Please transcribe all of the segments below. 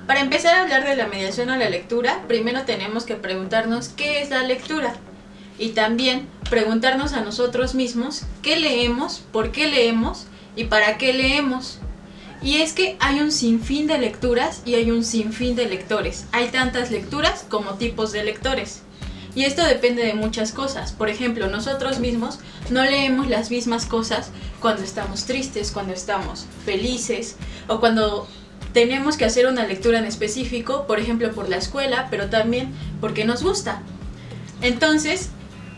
Para empezar a hablar de la mediación a la lectura, primero tenemos que preguntarnos qué es la lectura y también preguntarnos a nosotros mismos qué leemos, por qué leemos y para qué leemos. Y es que hay un sinfín de lecturas y hay un sinfín de lectores. Hay tantas lecturas como tipos de lectores. Y esto depende de muchas cosas. Por ejemplo, nosotros mismos no leemos las mismas cosas cuando estamos tristes, cuando estamos felices o cuando tenemos que hacer una lectura en específico, por ejemplo por la escuela, pero también porque nos gusta. Entonces,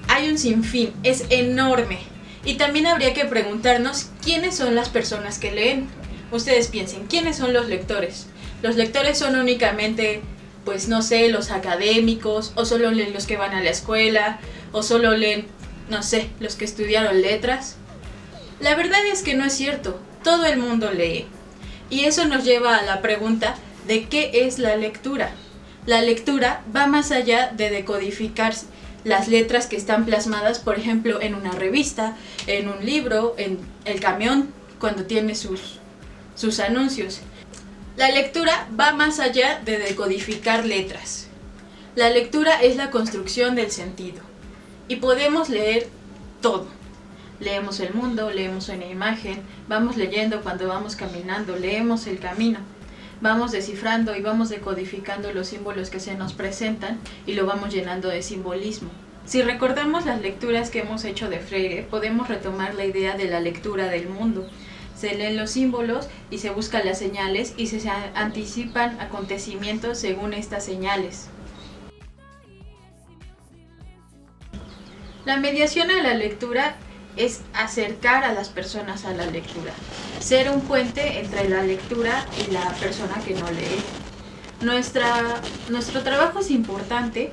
hay un sinfín, es enorme. Y también habría que preguntarnos quiénes son las personas que leen. Ustedes piensen, ¿quiénes son los lectores? Los lectores son únicamente, pues no sé, los académicos, o solo leen los que van a la escuela, o solo leen, no sé, los que estudiaron letras. La verdad es que no es cierto, todo el mundo lee. Y eso nos lleva a la pregunta de qué es la lectura. La lectura va más allá de decodificar las letras que están plasmadas, por ejemplo, en una revista, en un libro, en el camión, cuando tiene sus anuncios. La lectura va más allá de decodificar letras. La lectura es la construcción del sentido. Y podemos leer todo. Leemos el mundo, leemos una imagen, vamos leyendo cuando vamos caminando, leemos el camino. Vamos descifrando y vamos decodificando los símbolos que se nos presentan y lo vamos llenando de simbolismo. Si recordamos las lecturas que hemos hecho de Freire, podemos retomar la idea de la lectura del mundo. Se leen los símbolos y se buscan las señales y se anticipan acontecimientos según estas señales. La mediación a la lectura es acercar a las personas a la lectura, ser un puente entre la lectura y la persona que no lee. Nuestro trabajo es importante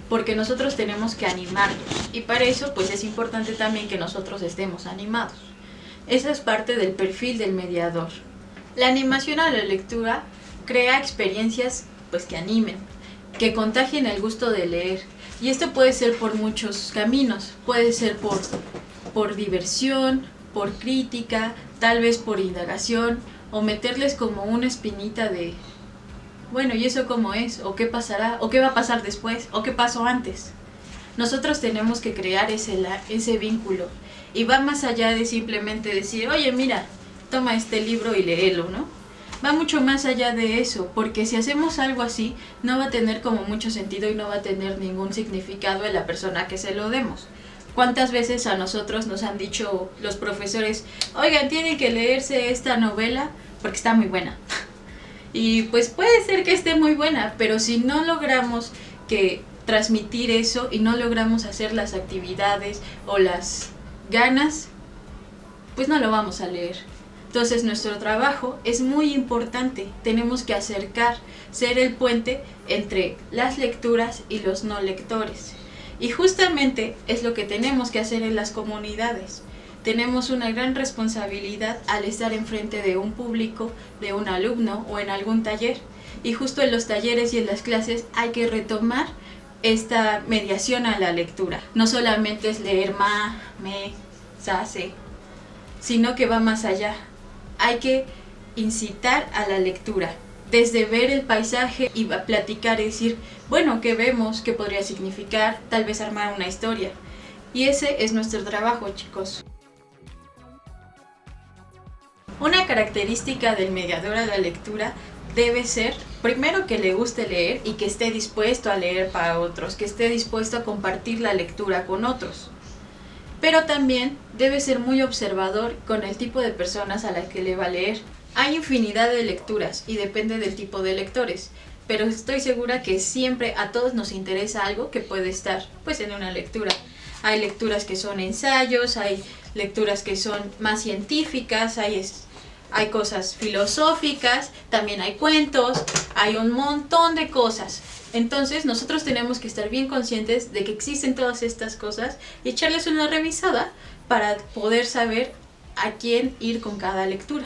porque nosotros tenemos que animarnos y para eso pues es importante también que nosotros estemos animados. Esa es parte del perfil del mediador. La animación a la lectura crea experiencias pues que animen, que contagien el gusto de leer. Y esto puede ser por muchos caminos, puede ser por diversión, por crítica, tal vez por indagación, o meterles como una espinita de, bueno, ¿y eso cómo es? ¿O qué pasará? ¿O qué va a pasar después? ¿O qué pasó antes? Nosotros tenemos que crear ese vínculo, y va más allá de simplemente decir, oye, mira, toma este libro y léelo, ¿no? Va mucho más allá de eso, porque si hacemos algo así, no va a tener como mucho sentido y no va a tener ningún significado en la persona que se lo demos. ¿Cuántas veces a nosotros nos han dicho los profesores, oigan, tienen que leerse esta novela porque está muy buena? Y pues puede ser que esté muy buena, pero si no logramos transmitir eso y no logramos hacer las actividades o las ganas, pues no lo vamos a leer. Entonces nuestro trabajo es muy importante, tenemos que acercar, ser el puente entre las lecturas y los no lectores. Y justamente es lo que tenemos que hacer en las comunidades. Tenemos una gran responsabilidad al estar enfrente de un público, de un alumno o en algún taller. Y justo en los talleres y en las clases hay que retomar esta mediación a la lectura. No solamente es leer ma, me, sa, se, sino que va más allá. Hay que incitar a la lectura, desde ver el paisaje y platicar y decir, bueno, ¿qué vemos? ¿Qué podría significar? Tal vez armar una historia. Y ese es nuestro trabajo, chicos. Una característica del mediador a la lectura debe ser, primero, que le guste leer y que esté dispuesto a leer para otros, que esté dispuesto a compartir la lectura con otros. Pero también debe ser muy observador con el tipo de personas a las que le va a leer. Hay infinidad de lecturas y depende del tipo de lectores, pero estoy segura que siempre a todos nos interesa algo que puede estar pues en una lectura. Hay lecturas que son ensayos, hay lecturas que son más científicas, hay cosas filosóficas, también hay cuentos, hay un montón de cosas. Entonces nosotros tenemos que estar bien conscientes de que existen todas estas cosas y echarles una revisada para poder saber a quién ir con cada lectura.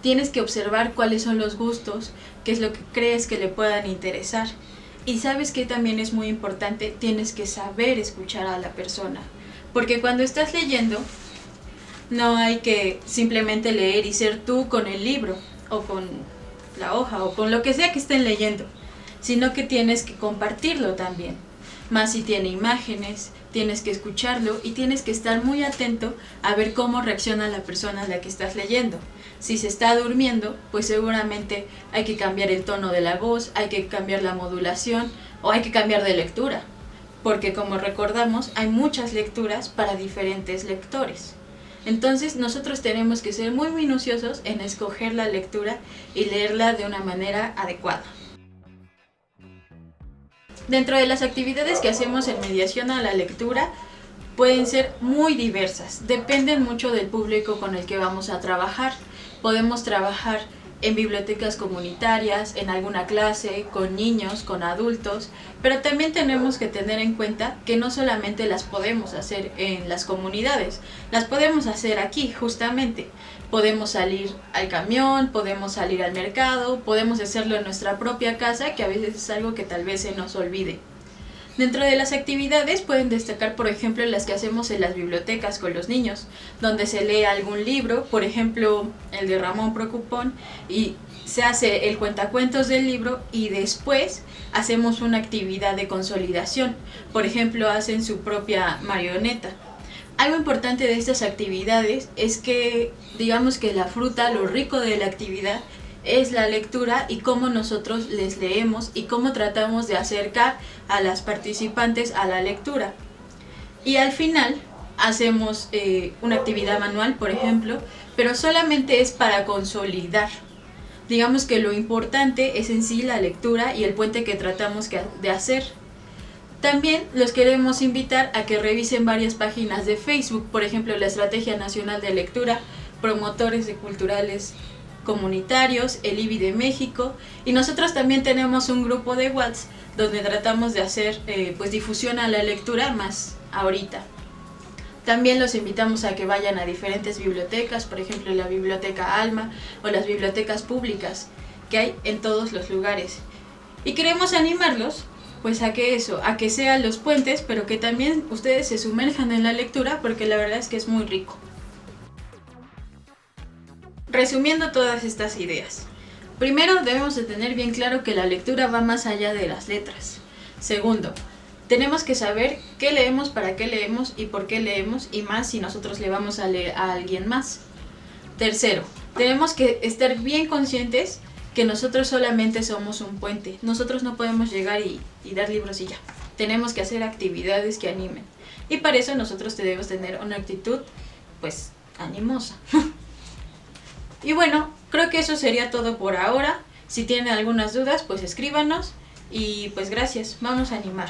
Tienes que observar cuáles son los gustos, qué es lo que crees que le puedan interesar. Y sabes que también es muy importante, tienes que saber escuchar a la persona. Porque cuando estás leyendo, No hay que simplemente leer y ser tú con el libro o con la hoja o con lo que sea que estén leyendo, sino que tienes que compartirlo también. Más si tiene imágenes, tienes que escucharlo y tienes que estar muy atento a ver cómo reacciona la persona a la que estás leyendo. Si se está durmiendo, pues seguramente hay que cambiar el tono de la voz, hay que cambiar la modulación o hay que cambiar de lectura, porque como recordamos hay muchas lecturas para diferentes lectores. Entonces nosotros tenemos que ser muy minuciosos en escoger la lectura y leerla de una manera adecuada. Dentro de las actividades que hacemos en mediación a la lectura pueden ser muy diversas, dependen mucho del público con el que vamos a trabajar. Podemos trabajar en bibliotecas comunitarias, en alguna clase, con niños, con adultos, pero también tenemos que tener en cuenta que no solamente las podemos hacer en las comunidades, las podemos hacer aquí justamente. Podemos salir al camión, podemos salir al mercado, podemos hacerlo en nuestra propia casa, que a veces es algo que tal vez se nos olvide. Dentro de las actividades pueden destacar, por ejemplo, las que hacemos en las bibliotecas con los niños, donde se lee algún libro, por ejemplo, el de Ramón Preocupón, y se hace el cuentacuentos del libro y después hacemos una actividad de consolidación. Por ejemplo, hacen su propia marioneta. Algo importante de estas actividades es que, digamos que la fruta, lo rico de la actividad, es la lectura y cómo nosotros les leemos y cómo tratamos de acercar a las participantes a la lectura. Y al final hacemos una actividad manual, por ejemplo, pero solamente es para consolidar. Digamos que lo importante es en sí la lectura y el puente que tratamos de hacer. También los queremos invitar a que revisen varias páginas de Facebook, por ejemplo, la Estrategia Nacional de Lectura, Promotores de Culturales Comunitarios, el IBI de México, y nosotros también tenemos un grupo de WhatsApp donde tratamos de hacer pues difusión a la lectura más ahorita. También los invitamos a que vayan a diferentes bibliotecas, por ejemplo la Biblioteca Alma o las bibliotecas públicas que hay en todos los lugares. Y queremos animarlos pues a que sean los puentes, pero que también ustedes se sumerjan en la lectura, porque la verdad es que es muy rico. Resumiendo todas estas ideas. Primero, debemos de tener bien claro que la lectura va más allá de las letras. Segundo, tenemos que saber qué leemos, para qué leemos y por qué leemos, y más si nosotros le vamos a leer a alguien más. Tercero, tenemos que estar bien conscientes que nosotros solamente somos un puente. Nosotros no podemos llegar y dar libros y ya. Tenemos que hacer actividades que animen. Y para eso nosotros debemos tener una actitud, pues, animosa. Y bueno, creo que eso sería todo por ahora. Si tienen algunas dudas, pues escríbanos. Y pues gracias, vamos a animar.